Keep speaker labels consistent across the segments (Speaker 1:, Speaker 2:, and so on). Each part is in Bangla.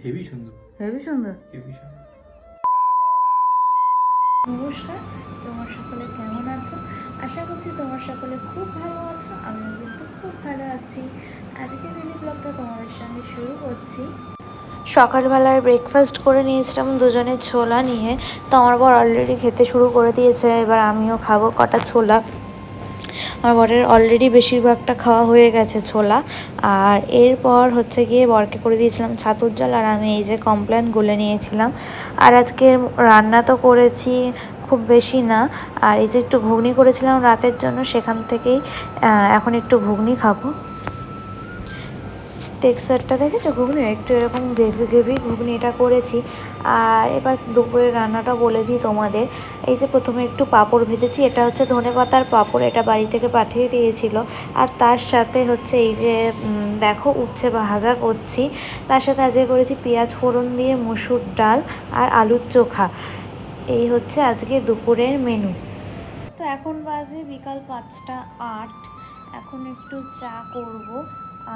Speaker 1: হেভি সুন্দর,
Speaker 2: হেভি সুন্দর।
Speaker 1: হেভি সুন্দর।
Speaker 2: নমস্কার, তোমার সকলে কেমন আছো? আশা করছি তোমার সকলে খুব ভালো আছো। আমিও কিন্তু খুব ভালো আছি। আজকে মিনি ব্লগটা তোমাদের সঙ্গে শুরু করছি। সকালবেলার ব্রেকফাস্ট করে নিয়েছিলাম দুজনে ছোলা নিয়ে। তো আমার বর অলরেডি খেতে শুরু করে দিয়েছে, এবার আমিও খাবো কটা ছোলা। আমার বরের অলরেডি বেশিরভাগটা খাওয়া হয়ে গেছে ছোলা। আর এরপর হচ্ছে গিয়ে বরকে করে দিয়েছিলাম ছাতুর জল, আর আমি এই যে কমপ্লেন গুলে নিয়েছিলাম। আর আজকে রান্না তো করেছি খুব বেশি না, আর এই যে একটু ঘুগনি করেছিলাম রাতের জন্য, সেখান থেকেই এখন একটু ঘুগনি খাবো। টেক্সচারটা দেখেছো ঘুগনি, একটু এরকম গ্রেভি গ্রেভি ঘুগনি এটা করেছি। আর এবার দুপুরের রান্নাটা বলে দিই তোমাদের। এই যে প্রথমে একটু পাঁপড় ভেজেছি, এটা হচ্ছে ধনেপাতার পাঁপড়, এটা বাড়ি থেকে পাঠিয়ে দিয়েছিল। আর তার সাথে হচ্ছে এই যে দেখো উচ্ছে ভাজা করছি। তার সাথে আজকে করেছি পেঁয়াজ ফোড়ন দিয়ে মুসুর ডাল আর আলুর চোখা। এই হচ্ছে আজকে দুপুরের মেনু। তো এখন বাজে বিকাল 5টা 8। এখন একটু চা করব।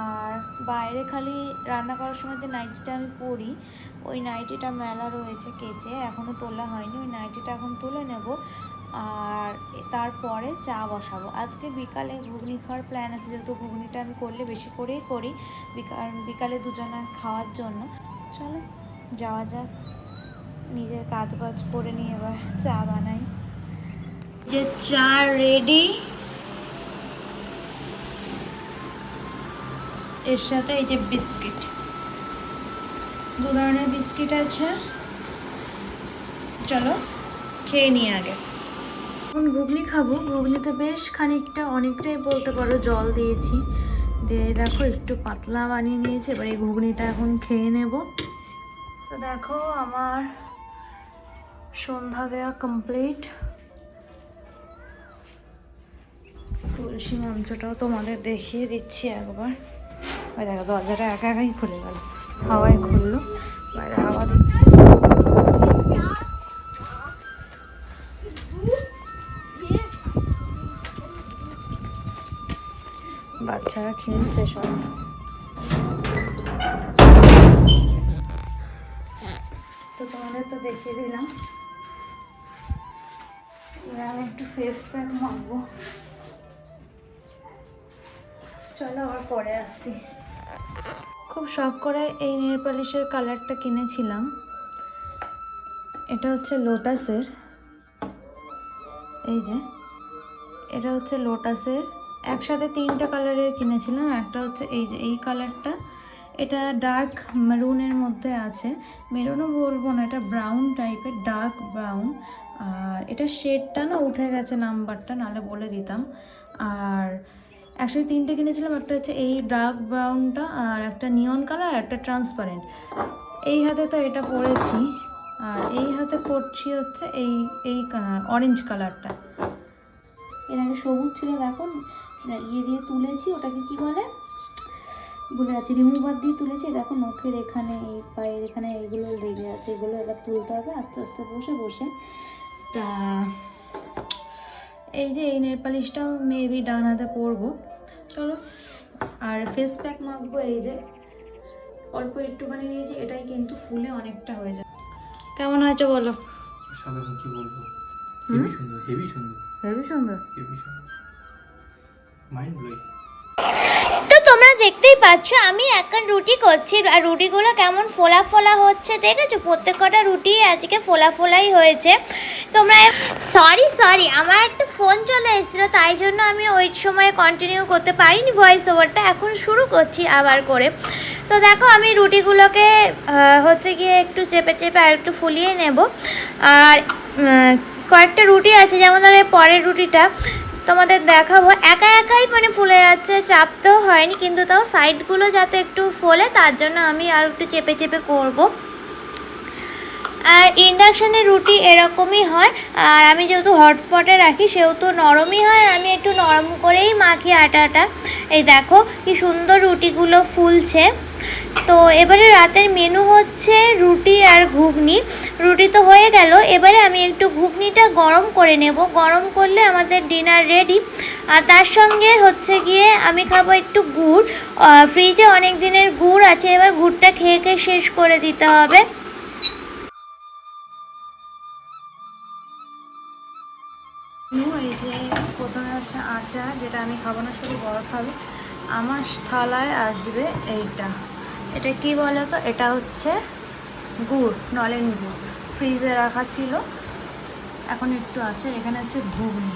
Speaker 2: আর বাইরে খালি রান্না করার সময় যে নাইটিটা আমি পরি, ওই নাইটিটা মেলা রয়েছে কেচে, এখনও তোলা হয়নি। ওই নাইটিটা এখন তুলে নেব, আর তারপরে চা বসাবো। আজকে বিকালে ঘুগনি খাওয়ার প্ল্যান আছে, যেহেতু ঘুগনিটা আমি করলে বেশি করেই করি বিকালে দুজনের খাওয়ার জন্য। চলো যাওয়া যাক, নিজের কাজ বাজ করে নিয়ে এবার চা বানাই। যে চা রেডি, এর সাথে এই যে বিস্কিট, দু ধরনের বিস্কিট আছে। চলো খেয়ে নিই আগে। এখন ঘুগনি খাবো। ঘুগনিতে বেশ খানিকটা, অনেকটাই বলতে পারো, জল দিয়েছি। দিয়ে দেখো একটু পাতলা বানিয়ে নিয়েছি। এবার এই ঘুগনিটা এখন খেয়ে নেব। তো দেখো আমার সন্ধ্যা দেওয়া কমপ্লিট। তুলসী মঞ্চটাও তোমাদের দেখিয়ে দিচ্ছি একবার। ওই দেখো দরজাটা একা একাই খুলে গেল, হাওয়ায় খুললো, বাইরে হাওয়া দিচ্ছে। বাচ্চারা খেলছে সব। তো তোমাদের তো দেখিয়ে দিলাম। এবার আমি একটু ফেস প্যাক মাখবো। চলো আবার পরে আসছি। খুব শখ করে এই নেল পলিশের কালারটা কিনেছিলাম। এটা হচ্ছে লোটাসের, এই যে এটা হচ্ছে লোটাসের। একসাথে 3টা কালারের কিনেছিলাম। একটা হচ্ছে এই যে এই কালারটা, এটা ডার্ক মেরুনের মধ্যে আছে। মেরুনও বলবো না, এটা ব্রাউন টাইপের, ডার্ক ব্রাউন। আর এটা শেডটা না উঠে গেছে নাম্বারটা, নাহলে বলে দিতাম। আর একসাথে 3টে কিনেছিলাম। একটা হচ্ছে এই ডার্ক ব্রাউনটা, আর একটা নিয়ন কালার, আর একটা ট্রান্সপারেন্ট। এই হাতে তো এটা পরেছি, আর এই হাতে পরছি হচ্ছে এই এই অরেঞ্জ কালারটা। এর আগে সবুজ ছিল, দেখুন ইয়ে দিয়ে তুলেছি, ওটাকে কি বলে ভুলে যাচ্ছি, রিমুভার দিয়ে তুলেছি। দেখো নখের এখানে, এই পায়ের এখানে এইগুলো লেগে আছে, এগুলো এবার তুলতে হবে আস্তে আস্তে বসে বসে। তা এই যে এই নেল পালিশটাও মেবি ডান হাতে পরবো। চলো, আর ফেস প্যাক মাখবো। এই যে অল্প একটুখানি দিয়েছি, এটাই কিন্তু ফুলে অনেকটা হয়ে যায়। কেমন হয়েছে বলো?
Speaker 1: সাধারণ কি বলবো, হেভি সুন্দর, হেভি সুন্দর,
Speaker 2: হেভি সুন্দর,
Speaker 1: হেভি সুন্দর, মাইন্ড ব্লোয়িং।
Speaker 3: তো তোমরা দেখতেই পাচ্ছ আমি এখন রুটি করছি, আর রুটিগুলো কেমন ফোলা ফোলা হচ্ছে দেখেছো? প্রত্যেক কটা রুটি আজকে ফোলা ফোলাই হয়েছে। তোমরা সরি আমার একটা ফোন চলে এসেছিলো, তাই জন্য আমি ওই সময় কন্টিনিউ করতে পারিনি ভয়েস ওভারটা। এখন শুরু করছি আবার করে। তো দেখো আমি রুটিগুলোকে হচ্ছে গিয়ে একটু চেপে চেপে আর একটু ফুলিয়ে নেব। আর কয়েকটা রুটি আছে, যেমন ধরো পরের রুটিটা তোমাদের দেখাবো, একা একাই মানে ফুলে যাচ্ছে, চাপতেও হয়নি, কিন্তু তাও সাইডগুলো যাতে একটু ফোলে তার জন্য আমি আর একটু চেপে চেপে করব। আর ইন্ডাকশানের রুটি এরকমই হয়, আর আমি যেহেতু হটপটে রাখি সেহেতু নরমই হয়, আর আমি একটু নরম করেই মাখি আটাটা। এই দেখো কি সুন্দর রুটিগুলো ফুলছে। তো এবারে রাতের মেনু হচ্ছে রুটি আর ঘুগনি। রুটি তো হয়ে গেল, এবারে আমি একটু ঘুগনিটা গরম করে নেব, গরম করলে আমাদের ডিনার রেডি। আর তার সঙ্গে হচ্ছে গিয়ে আমি খাবো একটু গুড়, ফ্রিজে অনেক দিনের গুড় আছে, এবার গুড়টা খেয়ে খেয়ে শেষ করে দিতে হবে।
Speaker 2: এই যে প্রথমে হচ্ছে আচার, যেটা আমি খাবো না, শুধু বড় খাবে। আমার থালায় আসবে এইটা, এটা কি বলো তো, এটা হচ্ছে গুড়, নলেন গুড়, ফ্রিজে রাখা ছিল, এখন একটু আছে। এখানে হচ্ছে ঘুগনি,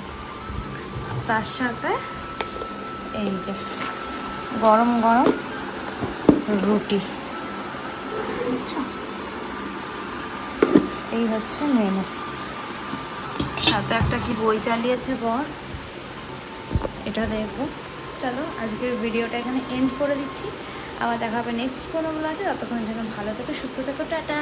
Speaker 2: তার সাথে এই যে গরম গরম রুটি, বুঝছো? এই হচ্ছে মেনু। সাথে একটা কি বই চালিয়েছে বর, এটা দেখবো। চলো আজকের ভিডিওটা এখানে এন্ড করে দিচ্ছি, আবার দেখা হবে নেক্সট কোনো ব্লগে। ততক্ষণের জন্য ভালো থেকো, সুস্থ থেকো, টাটা।